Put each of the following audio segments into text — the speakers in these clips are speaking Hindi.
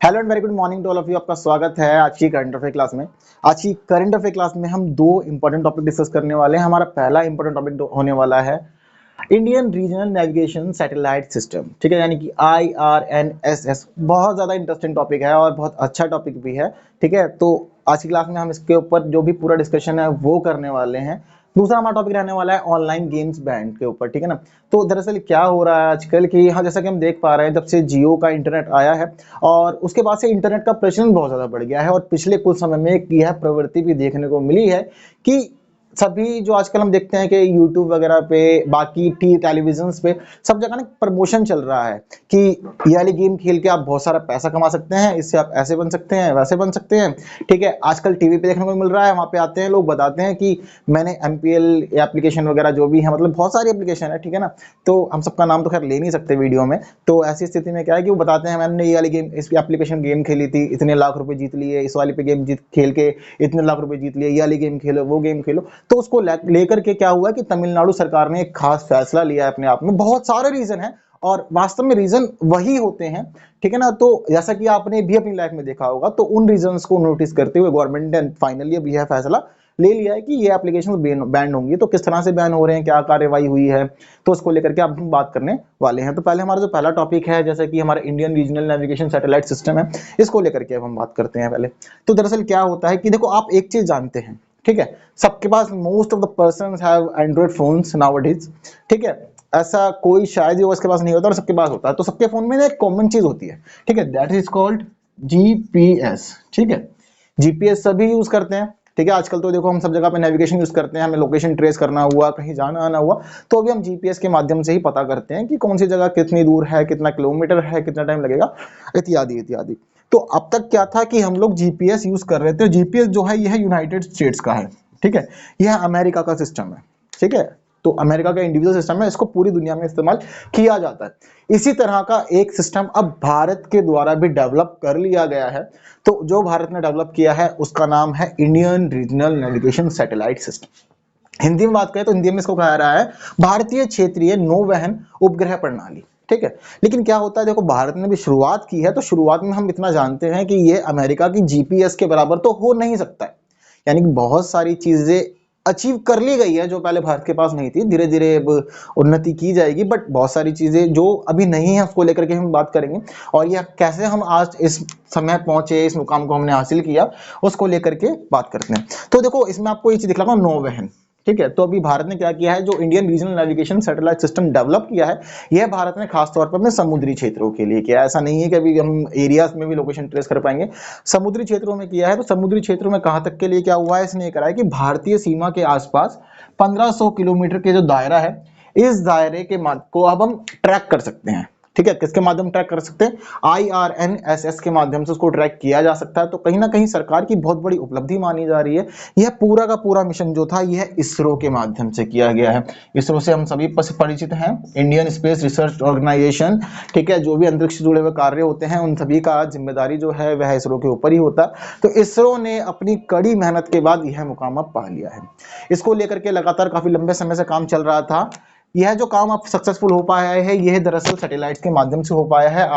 Hello and very good morning to all of you. आपका स्वागत है आज की करंट अफेयर क्लास में। आज की करंट अफेयर क्लास में हम दो इंपॉर्टेंट टॉपिक डिस्कस करने वाले हैं। हमारा पहला इंपॉर्टेंट टॉपिक होने वाला है Indian regional navigation satellite system, ठीक है, यानी कि IRNSS। बहुत ज़्यादा इंटरेस्टिंग टॉपिक है और बहुत अच्छा टॉपिक भी है, ठीक है। तो आज की क्लास में हम इसके ऊपर जो भी पूरा डिस्कशन है वो करने वाले हैं। दूसरा हमारा टॉपिक रहने वाला है ऑनलाइन गेम्स बैंड के ऊपर, ठीक है ना। तो दरअसल क्या हो रहा है आजकल कि हाँ, जैसा कि हम देख पा रहे हैं, जब से जियो का इंटरनेट आया है और उसके बाद से इंटरनेट का प्रचलन बहुत ज़्यादा बढ़ गया है और पिछले कुछ समय में एक यह प्रवृत्ति भी देखने को मिली है कि सभी जो आजकल हम देखते हैं कि यूट्यूब वगैरह पे, बाकी टेलीविजन पे सब जगह ना प्रमोशन चल रहा है कि ये वाली गेम खेल के आप बहुत सारा पैसा कमा सकते हैं, इससे आप ऐसे बन सकते हैं, वैसे बन सकते हैं, ठीक है। आजकल टीवी पे देखने को मिल रहा है, वहां पे आते हैं लोग, बताते हैं कि मैंने MPL एप्लीकेशन वगैरह जो भी है, मतलब बहुत सारी एप्लीकेशन है, ठीक है ना। तो हम सबका नाम तो खैर ले नहीं सकते वीडियो में। तो ऐसी स्थिति में क्या है कि वो बताते हैं मैंने ये वाली गेम, इस एप्लीकेशन गेम खेली थी, इतने लाख रुपए जीत लिए, इस वाली पे गेम जीत खेल के इतने लाख रुपए जीत लिए, ये वाली गेम खेलो, वो गेम खेलो। तो उसको लेकर के क्या हुआ कि तमिलनाडु सरकार ने एक खास फैसला लिया है अपने आप में। बहुत सारे रीजन है और वास्तव में रीजन वही होते हैं, ठीक है ना। तो जैसा कि आपने भी अपनी लाइफ में देखा होगा, तो उन रीजंस को नोटिस करते हुए गवर्नमेंट ने फाइनली अब यह फैसला ले लिया है कि ये एप्लीकेशन बैन होंगी। तो किस तरह से बैन हो रहे हैं, क्या कार्यवाही हुई है, तो उसको लेकर के अब हम बात करने वाले हैं। तो पहले हमारा जो पहला टॉपिक है, जैसे कि हमारा Indian regional navigation satellite system है, इसको लेकर के अब हम बात करते हैं पहले। तो दरअसल क्या होता है कि देखो, आप एक चीज जानते हैं, ठीक है, सबके पास most of the persons have android phones nowadays, ठीक है। ऐसा कोई शायद ही उसके पास नहीं होता और सबके पास होता है। तो सबके फोन में ना एक कॉमन चीज होती है, ठीक है, दैट इज कॉल्ड GPS, ठीक है। GPS सभी यूज करते हैं, ठीक है। आजकल तो देखो हम सब जगह पे नेविगेशन यूज करते हैं, हमें लोकेशन ट्रेस करना हुआ, कहीं जाना आना हुआ, तो अभी हम GPS के माध्यम से ही पता करते हैं कि कौन सी जगह कितनी दूर है, कितना किलोमीटर है, कितना टाइम लगेगा, इत्यादि इत्यादि। तो अब तक क्या था कि हम लोग GPS यूज कर रहे थे। GPS जो है यह यूनाइटेड स्टेट्स का है, ठीक है, यह अमेरिका का सिस्टम है, ठीक है। तो अमेरिका का इंडिविजुअल सिस्टम है, इसको पूरी दुनिया में इस्तेमाल किया जाता है। इसी तरह का एक सिस्टम अब भारत के द्वारा भी डेवलप कर लिया गया है। तो जो भारत ने डेवलप किया है उसका नाम है Indian regional navigation satellite system. Hindi में बात करें तो हिंदी में इसको कहा रहा है भारतीय क्षेत्रीय नौवहन उपग्रह प्रणाली, ठीक है। लेकिन क्या होता है, देखो भारत ने भी शुरुआत की है, तो शुरुआत में हम इतना जानते हैं कि ये अमेरिका की GPS के बराबर तो हो नहीं सकता है। यानी कि बहुत सारी चीजें अचीव कर ली गई है जो पहले भारत के पास नहीं थी। धीरे धीरे अब उन्नति की जाएगी, बट बहुत सारी चीजें जो अभी नहीं है उसको लेकर के हम बात करेंगे। और यह कैसे हम आज इस समय पहुंचे, इस मुकाम को हमने हासिल किया, उसको लेकर के बात करते हैं। तो देखो इसमें आपको ये चीज दिखा नौवहन, ठीक है। तो अभी भारत ने क्या किया है, जो Indian regional navigation satellite system develop किया है, यह भारत ने खास तौर पर अपने समुद्री क्षेत्रों के लिए किया है। ऐसा नहीं है कि अभी हम एरियाज में भी लोकेशन ट्रेस कर पाएंगे, समुद्री क्षेत्रों में किया है। तो समुद्री क्षेत्रों में कहां तक के लिए क्या हुआ है, इसने ये करा है कि भारतीय सीमा के आसपास 1500 किलोमीटर के जो दायरा है, इस दायरे के को अब हम ट्रैक कर सकते हैं, ठीक है। किसके माध्यम ट्रैक कर सकते हैं, IRNSS के माध्यम से उसको ट्रैक किया जा सकता है। तो कहीं ना कहीं सरकार की बहुत बड़ी उपलब्धि मानी जा रही है। यह पूरा का पूरा मिशन जो था यह इसरो के माध्यम से किया गया है। इसरो से हम सभी परिचित हैं, इंडियन स्पेस रिसर्च ऑर्गेनाइजेशन, ठीक है। जो भी अंतरिक्ष से जुड़े हुए कार्य होते हैं उन सभी का जिम्मेदारी जो है वह इसरो के ऊपर ही होता है। तो इसरो ने अपनी कड़ी मेहनत के बाद यह मुकाम अब पा लिया है। इसको लेकर के लगातार काफी लंबे समय से काम चल रहा था। यह जो काम अब सक्सेसफुल हो पाया है, यह दरअसल सैटेलाइट्स के माध्यम से हो पाया है।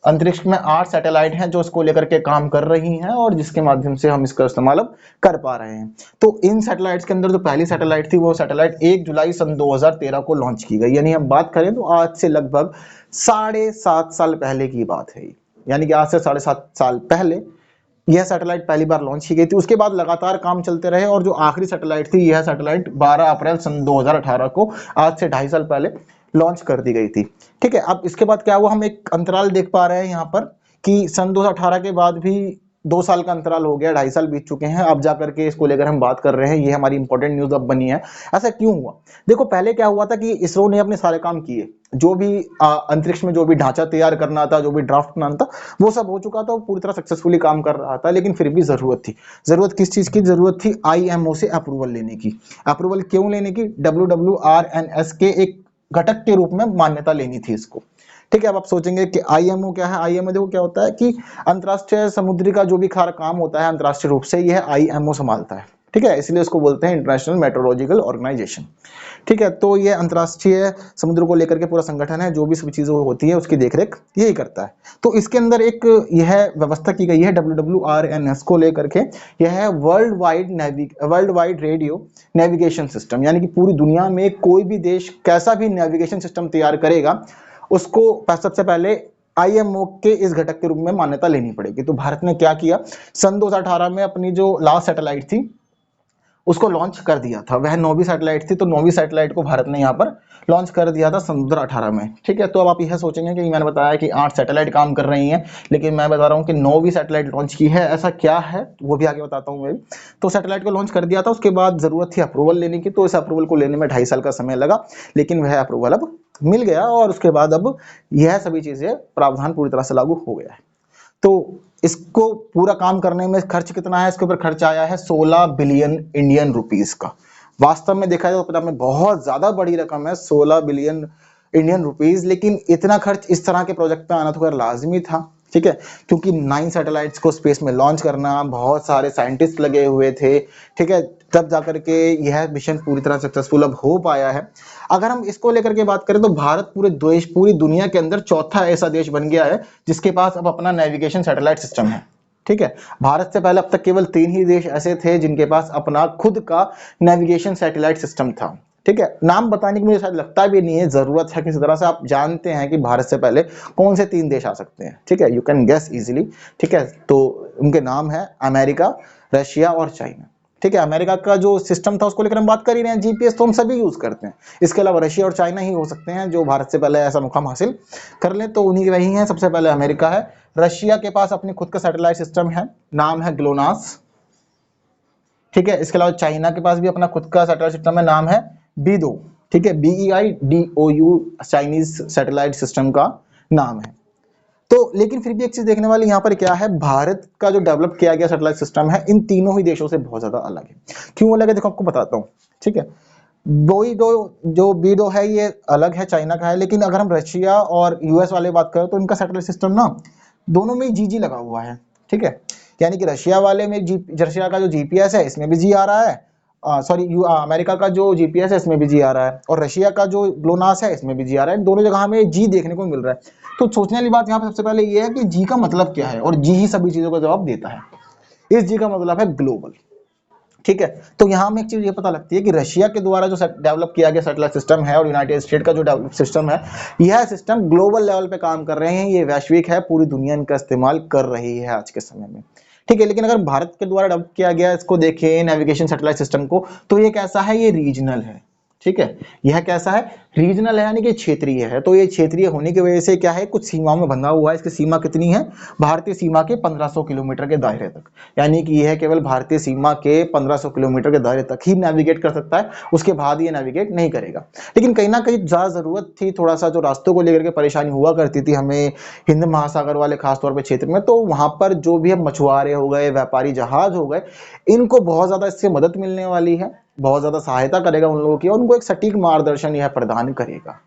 अंतरिक्ष में 8 सैटेलाइट हैं जो इसको लेकर के काम कर रही हैं और जिसके माध्यम से हम इसका इस्तेमाल अब कर पा रहे हैं। तो इन सैटेलाइट्स के अंदर जो पहली सैटेलाइट थी वो सैटेलाइट 1 जुलाई सन 2013 को लॉन्च की गई। यानी हम बात करें तो आज से लगभग 7.5 साल पहले की बात है। यानी कि आज से 7.5 साल पहले यह सैटेलाइट पहली बार लॉन्च की गई थी। उसके बाद लगातार काम चलते रहे और जो आखिरी सैटेलाइट थी, यह सैटेलाइट 12 अप्रैल सन 2018 को, आज से 2.5 साल पहले लॉन्च कर दी गई थी, ठीक है। अब इसके बाद क्या हुआ, हम एक अंतराल देख पा रहे हैं यहाँ पर कि सन 2018 के बाद भी 2 साल का अंतराल हो गया, 2.5 साल बीत चुके हैं। अब जाकर के इसको लेकर हम बात कर रहे हैं, ये हमारी इंपॉर्टेंट न्यूज अब बनी है। ऐसा क्यों हुआ, देखो पहले क्या हुआ था कि इसरो ने अपने सारे काम किए, जो भी अंतरिक्ष में जो भी ढांचा तैयार करना था, जो भी ड्राफ्ट बनाना था, वो सब हो चुका था, वो पूरी तरह सक्सेसफुली काम कर रहा था। लेकिन फिर भी जरूरत थी, जरूरत किस चीज की जरूरत थी, IMO से अप्रूवल लेने की। अप्रूवल क्यों लेने की, WWRNS के एक घटक के रूप में मान्यता लेनी थी इसको, ठीक है। अब आप सोचेंगे कि IMO क्या है। IMO देखो क्या होता है कि अंतरराष्ट्रीय समुद्री का जो भी खारा काम होता है अंतरराष्ट्रीय रूप से, यह IMO संभालता है, ठीक है, इसलिए उसको बोलते हैं इंटरनेशनल मेट्रोलॉजिकल ऑर्गेनाइजेशन। ठीक है, तो ये अंतर्राष्ट्रीय समुद्र को लेकर के पूरा संगठन है, जो भी सब चीजें होती है उसकी देखरेख यही करता है। तो इसके अंदर एक यह व्यवस्था की गई है WWRNS को लेकर के, यह है world wide radio navigation system, यानी कि पूरी दुनिया में कोई भी देश कैसा भी नेविगेशन सिस्टम तैयार करेगा उसको सबसे पहले IMO के इस घटक के रूप में मान्यता लेनी पड़ेगी। तो भारत ने क्या किया, सन 2018 में अपनी जो लास्ट सैटेलाइट थी उसको लॉन्च कर दिया था। वह 9वीं सैटेलाइट थी, तो 9वीं सैटेलाइट को भारत ने यहाँ पर लॉन्च कर दिया था सन 2018 में। ठीक है, तो अब आप यह सोचेंगे कि मैंने बताया कि 8 सैटेलाइट काम कर रही हैं, लेकिन मैं बता रहा हूँ कि 9वीं सैटेलाइट लॉन्च की है, ऐसा क्या है वो भी आगे बताता हूँ मैं भी। तो सैटेलाइट को लॉन्च कर दिया था, उसके बाद जरूरत थी अप्रूवल लेने की, तो इस अप्रूवल को लेने में 2.5 साल का समय लगा, लेकिन वह अप्रूवल अब मिल गया और उसके बाद अब यह सभी चीजें प्रावधान पूरी तरह से लागू हो गया है। तो इसको पूरा काम करने में खर्च कितना है, इसके ऊपर खर्च आया है 16 बिलियन इंडियन रुपीस का। वास्तव में देखा जाए तो पंजाब में बहुत ज्यादा बड़ी रकम है 16 बिलियन इंडियन रुपीस, लेकिन इतना खर्च इस तरह के प्रोजेक्ट पे आना तो खैर लाजमी था। ठीक है, क्योंकि 9 सैटेलाइट्स को स्पेस में लॉन्च करना, बहुत सारे साइंटिस्ट लगे हुए थे। ठीक है, तब जाकर के यह मिशन पूरी तरह सक्सेसफुल अब हो पाया है। अगर हम इसको लेकर के बात करें तो भारत पूरी दुनिया के अंदर चौथा ऐसा देश बन गया है जिसके पास अब अपना नेविगेशन सैटेलाइट सिस्टम है। ठीक है, भारत से पहले अब तक केवल 3 ही देश ऐसे थे जिनके पास अपना खुद का नेविगेशन सैटेलाइट सिस्टम था। ठीक है, नाम बताने की मुझे शायद लगता भी नहीं है जरूरत है, किसी तरह से आप जानते हैं कि भारत से पहले कौन से 3 देश आ सकते हैं। ठीक है, यू कैन गेस इजीली। ठीक है, तो उनके नाम है अमेरिका, रशिया और चाइना। ठीक है, अमेरिका का जो सिस्टम था उसको लेकर हम बात कर ही रहे हैं, GPS तो हम सभी यूज करते हैं। इसके अलावा रशिया और चाइना ही हो सकते हैं जो भारत से पहले ऐसा मुकाम हासिल कर ले, तो उन्हीं वही हैं। सबसे पहले अमेरिका है, रशिया के पास अपनी खुद का सैटेलाइट सिस्टम है, नाम है ग्लोनास। ठीक है, इसके अलावा चाइना के पास भी अपना खुद का सैटेलाइट सिस्टम है, नाम है बीडो। ठीक है, BEIDOU चाइनीज सैटेलाइट सिस्टम का नाम है। तो लेकिन फिर भी एक चीज देखने वाली यहाँ पर क्या है, भारत का जो डेवलप किया गया सैटेलाइट सिस्टम है इन तीनों ही देशों से बहुत ज्यादा अलग है। क्यों अलग है, देखो आपको बताता हूँ। ठीक है, बोईडो जो बीडो है ये अलग है, चाइना का है, लेकिन अगर हम रशिया और US वाले बात करें तो इनका सैटेलाइट सिस्टम ना दोनों में GG लगा हुआ है। ठीक है, यानी कि रशिया वाले में रशिया का जो GPS है इसमें भी जी आ रहा है, सॉरी अमेरिका का जो GPS है इसमें भी जी आ रहा है, और रशिया का जो ग्लोनास है इसमें भी जी आ रहा है। दोनों जगह हमें जी देखने को मिल रहा है। तो सोचने वाली बात यहाँ पे सबसे पहले ये है कि जी का मतलब क्या है, और जी ही सभी चीजों का जवाब देता है। इस जी का मतलब है ग्लोबल। ठीक है, तो यहाँ में एक चीज ये पता लगती है कि रशिया के द्वारा जो डेवलप किया गया सैटेलाइट सिस्टम है और यूनाइटेड स्टेट का जो डेवलप सिस्टम है, यह सिस्टम ग्लोबल लेवल पे काम कर रहे हैं, ये वैश्विक है, पूरी दुनिया इनका इस्तेमाल कर रही है आज के समय में। ठीक है, लेकिन अगर भारत के द्वारा डेवलप किया गया इसको देखें नेविगेशन सैटेलाइट सिस्टम को, तो ये कैसा है, ये रीजनल है। ठीक है, यह कैसा है, रीजनल है, यानी कि क्षेत्रीय है। तो ये क्षेत्रीय होने की वजह से क्या है, कुछ सीमाओं में बंधा हुआ है। इसकी सीमा कितनी है, भारतीय सीमा के 1500 किलोमीटर के दायरे तक, यानी कि यह केवल भारतीय सीमा के 1500 किलोमीटर के दायरे तक ही नेविगेट कर सकता है, उसके बाद ये नेविगेट नहीं करेगा। लेकिन कहीं ना कहीं ज्यादा जरूरत थी, थोड़ा सा जो रास्तों को लेकर के परेशानी हुआ करती थी हमें हिंद महासागर वाले खासतौर पर क्षेत्र में, तो वहां पर जो भी हम मछुआरे हो गए, व्यापारी जहाज हो गए, इनको बहुत ज्यादा इससे मदद मिलने वाली है, बहुत ज्यादा सहायता करेगा उन लोगों की, और उनको एक सटीक मार्गदर्शन यह प्रदान करेगा।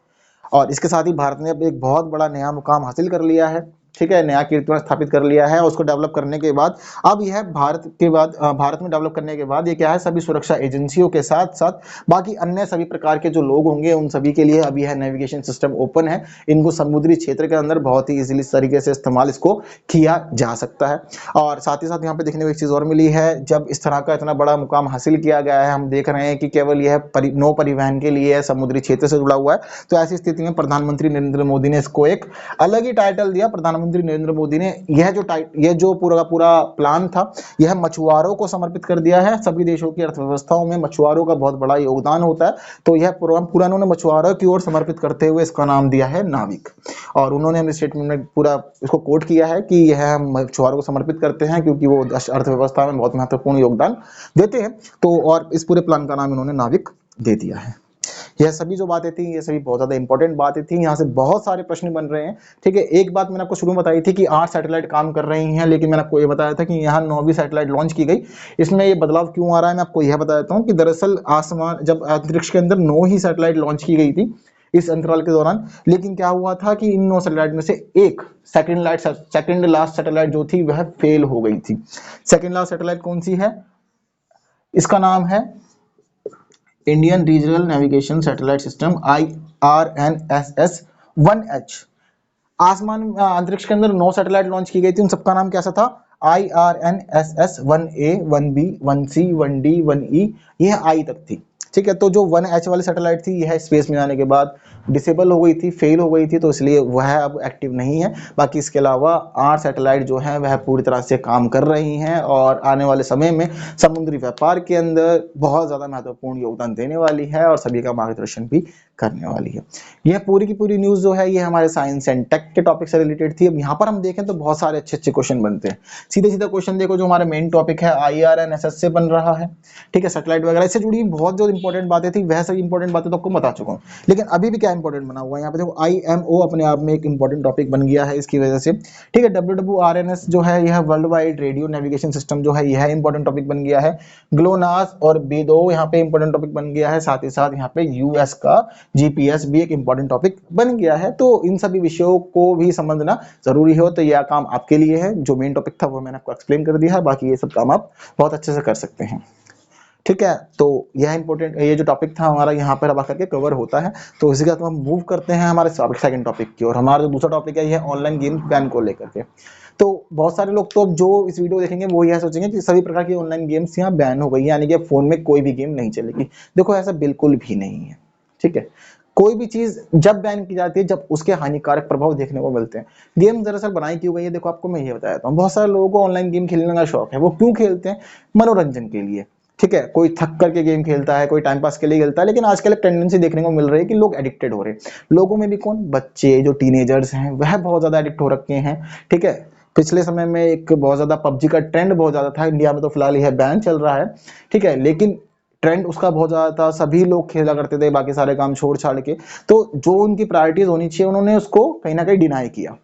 और इसके साथ ही भारत ने अब एक बहुत बड़ा नया मुकाम हासिल कर लिया है। ठीक है, नया कीर्तिमान स्थापित कर लिया है। उसको डेवलप करने के बाद अब यह भारत में डेवलप करने के बाद ये क्या है, सभी सुरक्षा एजेंसियों के साथ साथ बाकी अन्य सभी प्रकार के जो लोग होंगे उन सभी के लिए अब यह नेविगेशन सिस्टम ओपन है। इनको समुद्री क्षेत्र के अंदर बहुत ही इजीली तरीके से इस्तेमाल इसको किया जा सकता है। और साथ ही साथ यहाँ पे देखने को एक चीज और मिली है, जब इस तरह का इतना बड़ा मुकाम हासिल किया गया है, हम देख रहे हैं कि केवल यह नौ परिवहन के लिए समुद्री क्षेत्र से जुड़ा हुआ है, तो ऐसी स्थिति में प्रधानमंत्री नरेंद्र मोदी ने इसको एक अलग ही टाइटल दिया। प्रधानमंत्री नरेंद्र मोदी ने यह जो पूरा प्लान था यह मछुआरों को समर्पित कर दिया है। सभी देशों की अर्थव्यवस्थाओं में मछुआरों का बहुत बड़ा योगदान होता है, तो यह पूरा उन्होंने मछुआरों की ओर समर्पित करते हुए इसका नाम दिया है नाविक। और उन्होंने अपने स्टेटमेंट में पूरा इसको कोट किया है कि यह हम मछुआरों को समर्पित करते हैं क्योंकि वो अर्थव्यवस्था में बहुत महत्वपूर्ण योगदान देते हैं। तो और इस पूरे प्लान का नाम इन्होंने नाविक दे दिया है। यह सभी जो बातें थी ये सभी बहुत ज्यादा इंपॉर्टेंट बातें थी, यहाँ से बहुत सारे प्रश्न बन रहे हैं। ठीक है, एक बात मैंने आपको शुरू में बताई थी कि 8 सैटेलाइट काम कर रही हैं, लेकिन मैंने आपको ये बताया था कि यहाँ 9वीं सैटेलाइट लॉन्च की गई। इसमें ये बदलाव क्यों आ रहा है मैं आपको यह बताता हूँ कि दरअसल आसमान जब अंतरिक्ष के अंदर 9 ही सैटेलाइट लॉन्च की गई थी इस अंतराल के दौरान, लेकिन क्या हुआ था कि इन 9 सैटेलाइट में से एक सेकंड लास्ट सैटेलाइट जो थी वह फेल हो गई थी। सेकंड लास्ट सैटेलाइट कौन सी है, इसका नाम है Indian regional navigation satellite system IRNSS 1H। आसमान अंतरिक्ष के अंदर 9 सैटेलाइट लॉन्च की गई थी, उन सबका नाम कैसा था? IRNSS 1A 1B 1C 1D 1E, यह आई तक थी। ठीक है, तो जो 1H वाली सैटेलाइट थी यह स्पेस में आने के बाद डिसेबल हो गई थी, फेल हो गई थी, तो इसलिए वह अब एक्टिव नहीं है। बाकी इसके अलावा 8 सैटेलाइट जो हैं वह पूरी तरह से काम कर रही हैं और आने वाले समय में समुद्री व्यापार के अंदर बहुत ज़्यादा महत्वपूर्ण योगदान देने वाली है और सभी का मार्गदर्शन भी करने वाली है। यह पूरी की पूरी न्यूज़ जो है ये हमारे साइंस एंड टेक के टॉपिक से रिलेटेड थी। अब यहाँ पर हम देखें तो बहुत सारे अच्छे अच्छे क्वेश्चन बनते हैं। सीधे सीधे क्वेश्चन देखो, जो हमारा मेन टॉपिक है IRNSS से बन रहा है, ठीक है, सैटेलाइट वगैरह इससे जुड़ी बहुत जो इंपॉर्टेंट बातें थी वह सभी इंपॉर्टेंट बातें तो आपको बता चुका हूँ। लेकिन अभी भी क्या इंपॉर्टेंट बना हुआ है यहाँ पे देखो, IMO अपने आप में एक इंपॉर्टेंट टॉपिक बन गया है इसकी वजह से। ठीक है, WWRNS जो है यह world wide radio navigation system जो है यह इंपॉर्टेंट टॉपिक बन गया है। ग्लोनास और बेडो यहाँ पे इंपॉर्टेंट टॉपिक बन गया है। साथ ही साथ यहाँ पे US का GPS भी एक इंपॉर्टेंट टॉपिक बन गया है। तो इन सभी विषयों को भी समझना जरूरी हो, तो यह काम आपके लिए है। जो मेन टॉपिक था वो मैंने आपको एक्सप्लेन कर दिया है, बाकी ये सब काम आप बहुत अच्छे से कर सकते हैं। ठीक है, तो यह इंपॉर्टेंट, ये जो टॉपिक था हमारा यहाँ पर अब आकर के कवर होता है। तो इसी के साथ हम मूव करते हैं हमारे सेकंड टॉपिक की, और हमारा जो दूसरा टॉपिक है यह ऑनलाइन गेम्स बैन को लेकर के। तो बहुत सारे लोग तो जो इस वीडियो देखेंगे वो यह सोचेंगे कि सभी प्रकार की ऑनलाइन गेम्स यहाँ बैन हो गई, यानी कि फोन में कोई भी गेम नहीं चलेगी। देखो ऐसा बिल्कुल भी नहीं है। ठीक है, कोई भी चीज जब बैन की जाती है जब उसके हानिकारक प्रभाव देखने को मिलते हैं। गेम दरअसल बनाई क्यों गई है, देखो आपको मैं ये बताया था, बहुत सारे लोगों को ऑनलाइन गेम खेलने का शौक है। वो क्यों खेलते हैं? मनोरंजन के लिए। ठीक है, कोई थक करके गेम खेलता है, कोई टाइम पास के लिए खेलता है, लेकिन आजकल एक टेंडेंसी देखने को मिल रही है कि लोग एडिक्टेड हो रहे हैं। लोगों में भी कौन? बच्चे, जो टीनेजर्स हैं वह बहुत ज्यादा एडिक्ट हो रखे हैं। ठीक है, पिछले समय में एक बहुत ज्यादा पबजी का ट्रेंड बहुत ज्यादा था, इंडिया में तो फिलहाल यह बैन चल रहा है। ठीक है, लेकिन ट्रेंड उसका बहुत ज्यादा था, सभी लोग खेला करते थे बाकी सारे काम छोड़ छाड़ के। तो जो उनकी प्रायोरिटीज होनी चाहिए उन्होंने उसको कहीं ना कहीं डिनाई किया।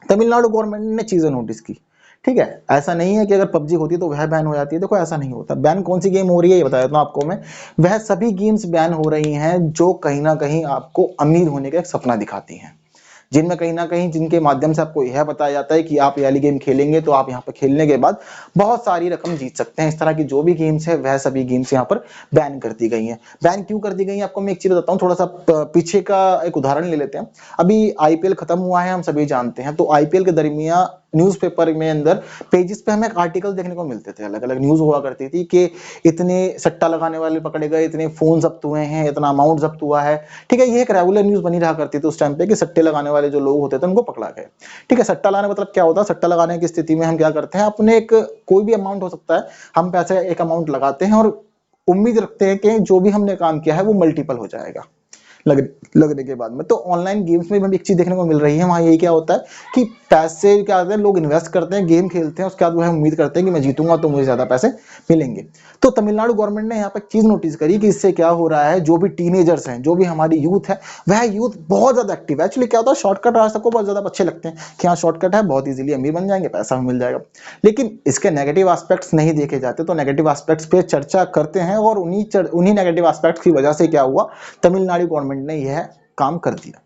तमिलनाडु गवर्नमेंट ने चीजें नोटिस की। ठीक है, ऐसा नहीं है कि अगर पबजी होती तो वह बैन हो जाती है, देखो ऐसा नहीं होता। बैन कौन सी गेम हो रही है ये बता देता हूँ आपको मैं। वह सभी गेम्स बैन हो रही हैं जो कहीं ना कहीं आपको अमीर होने का एक सपना दिखाती हैं, जिनमें कहीं ना कहीं जिनके माध्यम से आपको यह बताया जाता है कि आप ये वाली गेम खेलेंगे तो आप यहाँ पर खेलने के बाद बहुत सारी रकम जीत सकते हैं। इस तरह की जो भी गेम्स है वह सभी गेम्स यहाँ पर बैन कर दी गई हैं। बैन क्यों कर दी गई है आपको मैं एक चीज बताता हूँ, थोड़ा सा पीछे का एक उदाहरण ले लेते हैं। अभी IPL खत्म हुआ है, हम सभी जानते हैं। तो IPL के दरमियान न्यूज़पेपर में अंदर पेजेस पे हमें आर्टिकल देखने को मिलते थे, अलग अलग न्यूज हुआ करती थी कि इतने सट्टा लगाने वाले पकड़े गए, इतने फोन जब्त हुए हैं, इतना अमाउंट जब्त हुआ है। ठीक है, ये एक रेगुलर न्यूज बनी रहा करती थी उस टाइम पे कि सट्टे लगाने वाले जो लोग होते थे उनको पकड़ा गया। ठीक है, सट्टा लगाने मतलब क्या होता है? सट्टा लगाने की स्थिति में हम क्या करते हैं, अपने एक कोई भी अमाउंट हो सकता है, हम पैसे एक अमाउंट लगाते हैं और उम्मीद रखते हैं कि जो भी हमने काम किया है वो मल्टीपल हो जाएगा लगने के बाद में। तो ऑनलाइन गेम्स में भी एक चीज देखने को मिल रही है, वहां यही क्या होता है कि पैसे क्या होते हैं, लोग इन्वेस्ट करते हैं, गेम खेलते हैं, उसके बाद वो उम्मीद करते हैं कि मैं जीतूंगा तो मुझे ज्यादा पैसे मिलेंगे। तो तमिलनाडु गवर्नमेंट ने यहाँ पर चीज नोटिस करी कि इससे क्या हो रहा है, जो भी टीनेजर्स हैं, जो भी हमारी यूथ है, वह यूथ बहुत ज्यादा एक्टिव है। एक्चुअली क्या होता है, शॉर्टकट रास्ते को बहुत ज्यादा अच्छे लगते हैं कि हाँ शॉर्टकट है, बहुत इजीली अमीर बन जाएंगे, पैसा भी मिल जाएगा। लेकिन इसके नेगेटिव एस्पेक्ट्स नहीं देखे जाते, तो नेगेटिव एस्पेक्ट्स पे चर्चा करते हैं। और उन्हीं नेगेटिव एस्पेक्ट्स की वजह से क्या हुआ, तमिलनाडु गवर्नमेंट ने यह काम कर दिया।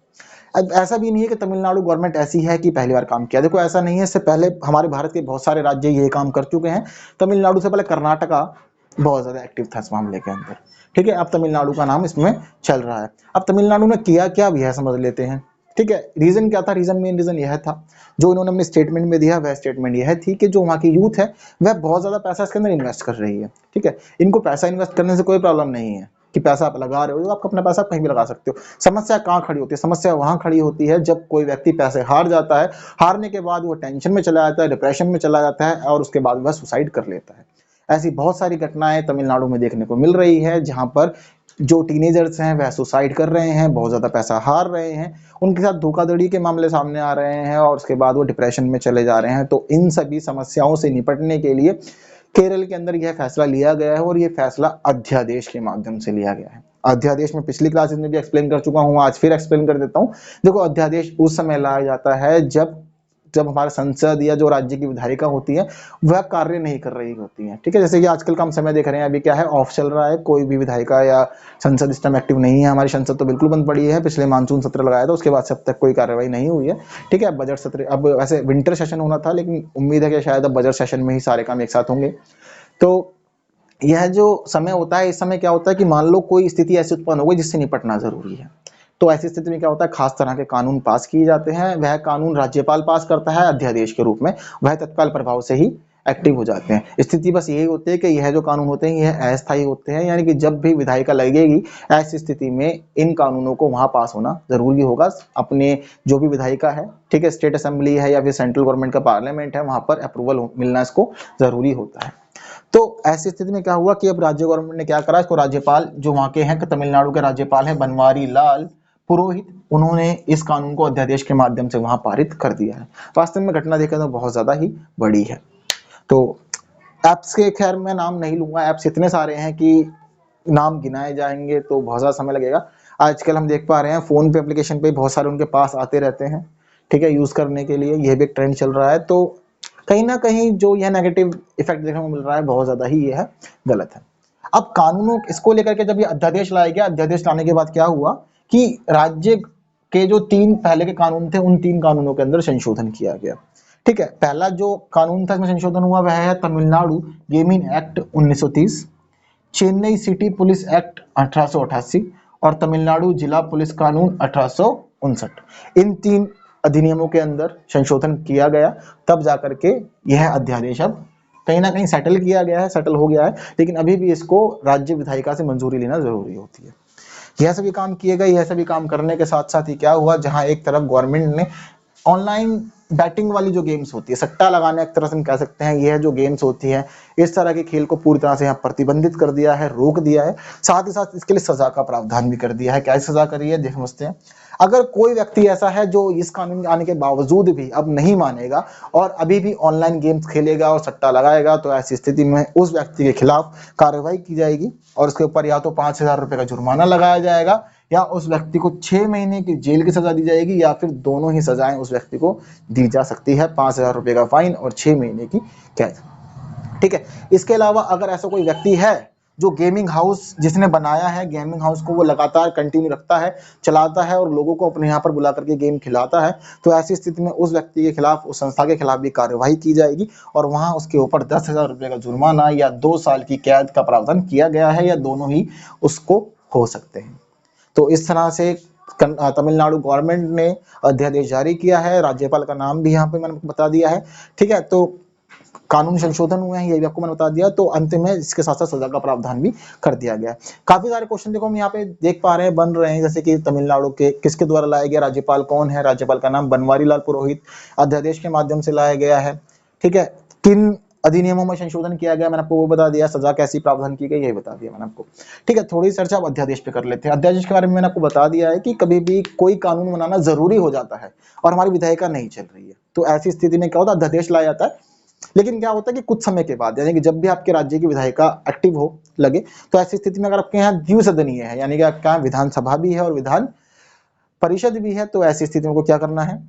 अब ऐसा भी नहीं है कि तमिलनाडु गवर्नमेंट ऐसी है कि पहली बार काम किया, देखो ऐसा नहीं है। इससे पहले हमारे भारत के बहुत सारे राज्य ये काम कर चुके हैं। तमिलनाडु से पहले कर्नाटका बहुत ज्यादा एक्टिव था इस मामले के अंदर। ठीक है, अब तमिलनाडु का नाम इसमें चल रहा है। अब तमिलनाडु ने किया क्या, अब यह समझ लेते हैं। ठीक है, रीजन क्या था? मेन रीजन यह था जो इन्होंने अपने स्टेटमेंट में दिया, वह स्टेटमेंट यह थी कि जो वहाँ की यूथ है वह बहुत ज्यादा पैसा इसके अंदर इन्वेस्ट कर रही है। ठीक है, इनको पैसा इन्वेस्ट करने से कोई प्रॉब्लम नहीं है कि पैसा आप लगा रहे हो, आप अपना पैसा कहीं भी लगा सकते हो। समस्या कहाँ खड़ी होती है? समस्या वहां खड़ी होती है जब कोई व्यक्ति पैसे हार जाता है, हारने के बाद वो टेंशन में चला जाता है, डिप्रेशन में चला जाता है और उसके बाद वह सुसाइड कर लेता है। ऐसी बहुत सारी घटनाएं तमिलनाडु में देखने को मिल रही है जहां पर जो टीनेजर्स हैं वह सुसाइड कर रहे हैं, बहुत ज्यादा पैसा हार रहे हैं, उनके साथ धोखाधड़ी के मामले सामने आ रहे हैं और उसके बाद वो डिप्रेशन में चले जा रहे हैं। तो इन सभी समस्याओं से निपटने के लिए केरल के अंदर यह फैसला लिया गया है और यह फैसला अध्यादेश के माध्यम से लिया गया है। अध्यादेश में पिछली क्लासेस में भी एक्सप्लेन कर चुका हूं, आज फिर एक्सप्लेन कर देता हूं। देखो अध्यादेश उस समय लाया जाता है जब हमारा संसद या जो राज्य की विधायिका होती है वह कार्य नहीं कर रही होती है। ठीक है, जैसे कि आजकल का हम समय देख रहे हैं, अभी क्या है, ऑफ चल रहा है, कोई भी विधायिका या संसद इस टाइम एक्टिव नहीं है। हमारी संसद तो बिल्कुल बंद पड़ी है, पिछले मानसून सत्र लगाया था उसके बाद से अब तक कोई कार्रवाई नहीं हुई है। ठीक है, बजट सत्र, अब वैसे विंटर सेशन होना था लेकिन उम्मीद है कि शायद अब बजट सेशन में ही सारे काम एक साथ होंगे। तो यह जो समय होता है, इस समय क्या होता है कि मान लो कोई स्थिति ऐसी उत्पन्न हो गई जिससे निपटना जरूरी है, तो ऐसी स्थिति में क्या होता है, खास तरह के कानून पास किए जाते हैं। वह कानून राज्यपाल पास करता है अध्यादेश के रूप में, वह तत्काल प्रभाव से ही एक्टिव हो जाते हैं। स्थिति बस यही होती है कि यह जो कानून होते हैं यह अस्थायी होते हैं, यानी कि जब भी विधायिका लगेगी ऐसी स्थिति में इन कानूनों को वहां पास होना जरूरी होगा। अपने जो भी विधायिका है, ठीक है, स्टेट असेंबली है या फिर सेंट्रल गवर्नमेंट का पार्लियामेंट है, वहां पर अप्रूवल मिलना इसको जरूरी होता है। तो ऐसी स्थिति में क्या हुआ कि अब राज्य गवर्नमेंट ने क्या करा, इसको राज्यपाल जो वहां के हैं, तमिलनाडु के राज्यपाल हैं बनवारी लाल पुरोहित, उन्होंने इस कानून को अध्यादेश के माध्यम से वहां पारित कर दिया है। वास्तव में घटना देखें तो बहुत ज्यादा ही बड़ी है। तो एप्स के खैर मैं नाम नहीं लूंगा, एप्स इतने सारे हैं कि नाम गिनाए जाएंगे तो बहुत ज्यादा समय लगेगा। आजकल हम देख पा रहे हैं फोन पे एप्लीकेशन पे बहुत सारे उनके पास आते रहते हैं, ठीक है, यूज करने के लिए, यह भी एक ट्रेंड चल रहा है। तो कहीं ना कहीं जो यह नेगेटिव इफेक्ट देखने को मिल रहा है बहुत ज्यादा ही यह गलत है। अब कानूनों इसको लेकर के जब ये अध्यादेश लाया गया, अध्यादेश लाने के बाद क्या हुआ कि राज्य के जो 3 पहले के कानून थे उन 3 कानूनों के अंदर संशोधन किया गया। ठीक है, पहला जो कानून था इसमें संशोधन हुआ वह है Tamil Nadu gaming act 1930, Chennai city police act 1888 और तमिलनाडु जिला पुलिस कानून 1859। इन 3 अधिनियमों के अंदर संशोधन किया गया, तब जाकर के यह अध्यादेश अब कहीं ना कहीं सेटल किया गया है, सेटल हो गया है, लेकिन अभी भी इसको राज्य विधायिका से मंजूरी लेना जरूरी होती है। यह सभी काम किए गए, यह सभी काम करने के साथ साथ ही क्या हुआ, जहां एक तरफ गवर्नमेंट ने ऑनलाइन बैटिंग वाली जो गेम्स होती है, सट्टा लगाना एक तरह से हम कह सकते हैं, यह जो गेम्स होती है इस तरह के खेल को पूरी तरह से यहाँ प्रतिबंधित कर दिया है, रोक दिया है। साथ ही साथ इसके लिए सजा का प्रावधान भी कर दिया है। क्या सजा करी है देख समझते हैं। अगर कोई व्यक्ति ऐसा है जो इस कानून के आने के बावजूद भी अब नहीं मानेगा और अभी भी ऑनलाइन गेम्स खेलेगा और सट्टा लगाएगा, तो ऐसी स्थिति में उस व्यक्ति के खिलाफ कार्रवाई की जाएगी और उसके ऊपर या तो 5,000 रुपए का जुर्माना लगाया जाएगा या उस व्यक्ति को 6 महीने की जेल की सजा दी जाएगी, या फिर दोनों ही सजाएं उस व्यक्ति को दी जा सकती है, 5,000 रुपए का फाइन और 6 महीने की कैद। ठीक है, इसके अलावा अगर ऐसा कोई व्यक्ति है जो गेमिंग हाउस जिसने बनाया है, गेमिंग हाउस को वो लगातार कंटिन्यू रखता है, चलाता है और लोगों को अपने यहाँ पर बुला करके गेम खिलाता है, तो ऐसी स्थिति में उस व्यक्ति के खिलाफ, उस संस्था के खिलाफ भी कार्यवाही की जाएगी और वहां उसके ऊपर 10,000 रुपए का जुर्माना या 2 साल की कैद का प्रावधान किया गया है, या दोनों ही उसको हो सकते हैं। तो इस तरह से तमिलनाडु गवर्नमेंट ने अध्यादेश जारी किया है, राज्यपाल का नाम भी यहाँ पे मैंने बता दिया है। ठीक है, तो कानून संशोधन हुए हैं, ये भी आपको मैंने बता दिया। तो अंत में इसके साथ साथ सजा का प्रावधान भी कर दिया गया है। काफी सारे क्वेश्चन देखो हम यहाँ पे देख पा रहे हैं, बन रहे हैं, जैसे कि तमिलनाडु के किसके द्वारा लाया गया, राज्यपाल कौन है, राज्यपाल का नाम बनवारी लाल पुरोहित, अध्यादेश के माध्यम से लाया गया है। ठीक है, किन अधिनियमों में संशोधन किया गया मैंने आपको वो बता दिया, सजा कैसी प्रावधान की गई यही बता दिया मैंने आपको। ठीक है, थोड़ी चर्चा अब अध्यादेश पे कर लेते हैं। अध्यादेश के बारे में मैंने आपको बता दिया है कि कभी भी कोई कानून बनाना जरूरी हो जाता है और हमारी विधायिका नहीं चल रही है, तो ऐसी स्थिति में क्या होता है, अध्यादेश लाया जाता है। लेकिन क्या होता है कि कुछ समय के बाद, यानी कि जब भी आपके राज्य की विधायिका एक्टिव हो लगे, तो ऐसी स्थिति में अगर आपके यहाँ द्विसदनीय है, यानी कि आपके यहाँ विधानसभा भी है और विधान परिषद भी है, तो ऐसी स्थिति में को क्या करना है,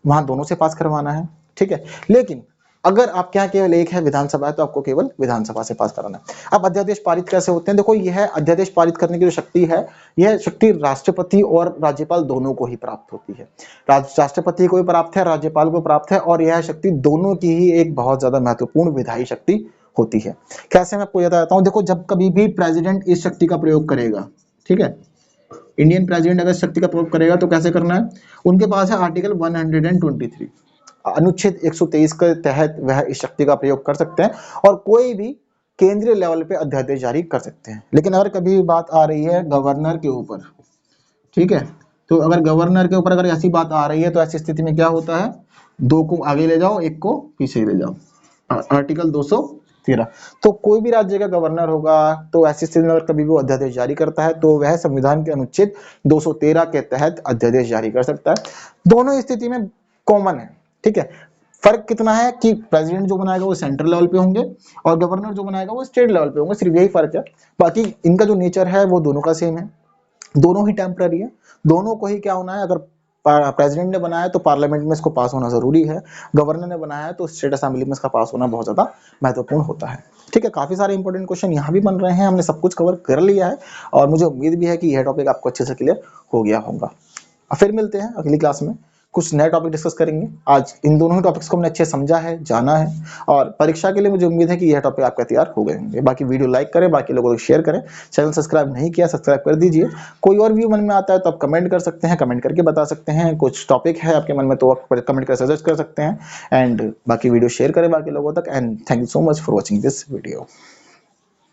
वहां दोनों से पास करवाना है। ठीक है, लेकिन अगर आपके यहाँ केवल एक है विधानसभा है, तो आपको केवल विधानसभा से पास कराना है। अब अध्यादेश पारित कैसे होते हैं, देखो यह अध्यादेश पारित करने की जो शक्ति है, यह शक्ति राष्ट्रपति और राज्यपाल दोनों को ही प्राप्त होती है। राष्ट्रपति को भी प्राप्त है, राज्यपाल को प्राप्त है, और यह शक्ति दोनों की ही एक बहुत ज्यादा महत्वपूर्ण विधायी शक्ति होती है। कैसे मैं आपको बताता हूँ, देखो जब कभी भी प्रेसिडेंट इस शक्ति का प्रयोग करेगा, ठीक है, इंडियन प्रेसिडेंट अगर शक्ति का प्रयोग करेगा तो कैसे करना है, उनके पास है आर्टिकल 123, अनुच्छेद 123 के तहत वह इस शक्ति का प्रयोग कर सकते हैं और कोई भी केंद्रीय लेवल पे अध्यादेश जारी कर सकते हैं। लेकिन अगर कभी बात आ रही है गवर्नर के ऊपर, ठीक है, तो अगर गवर्नर के ऊपर अगर ऐसी बात आ रही है, तो ऐसी स्थिति में क्या होता है, 2 को आगे ले जाओ, 1 को पीछे ले जाओ, आर्टिकल 213। तो कोई भी राज्य का गवर्नर होगा, तो ऐसी स्थिति में अगर कभी भी वो अध्यादेश जारी करता है, तो वह संविधान के अनुच्छेद 213 के तहत अध्यादेश जारी कर सकता है। दोनों स्थिति में कॉमन है। ठीक है, फर्क कितना है कि प्रेसिडेंट जो बनाएगा वो सेंट्रल लेवल पे होंगे और गवर्नर जो बनाएगा वो स्टेट लेवल पे होंगे, सिर्फ यही फर्क है। बाकी इनका जो नेचर है वो दोनों का सेम है, दोनों ही टेम्पररी है, दोनों को ही क्या होना है, अगर प्रेसिडेंट ने बनाया तो पार्लियामेंट में इसको पास होना जरूरी है, गवर्नर ने बनाया है तो स्टेट असेंबली में इसका पास होना बहुत ज्यादा महत्वपूर्ण होता है। ठीक है, काफी सारे इंपॉर्टेंट क्वेश्चन यहाँ भी बन रहे हैं, हमने सब कुछ कवर कर लिया है और मुझे उम्मीद भी है कि यह टॉपिक आपको अच्छे से क्लियर हो गया होगा। फिर मिलते हैं अगली क्लास में कुछ नए टॉपिक डिस्कस करेंगे। आज इन दोनों ही टॉपिक्स को हमने अच्छे समझा है, जाना है, और परीक्षा के लिए मुझे उम्मीद है कि यह टॉपिक आपका तैयार हो गए होंगे। बाकी वीडियो लाइक करें, बाकी लोगों को शेयर करें, चैनल सब्सक्राइब नहीं किया सब्सक्राइब कर दीजिए। कोई और व्यू मन में आता है तो आप कमेंट कर सकते हैं, कमेंट करके बता सकते हैं। कुछ टॉपिक है आपके मन में तो आप कमेंट कर सजेस्ट कर सकते हैं। एंड बाकी वीडियो शेयर करें बाकी लोगों तक। And thank you so much for watching this video.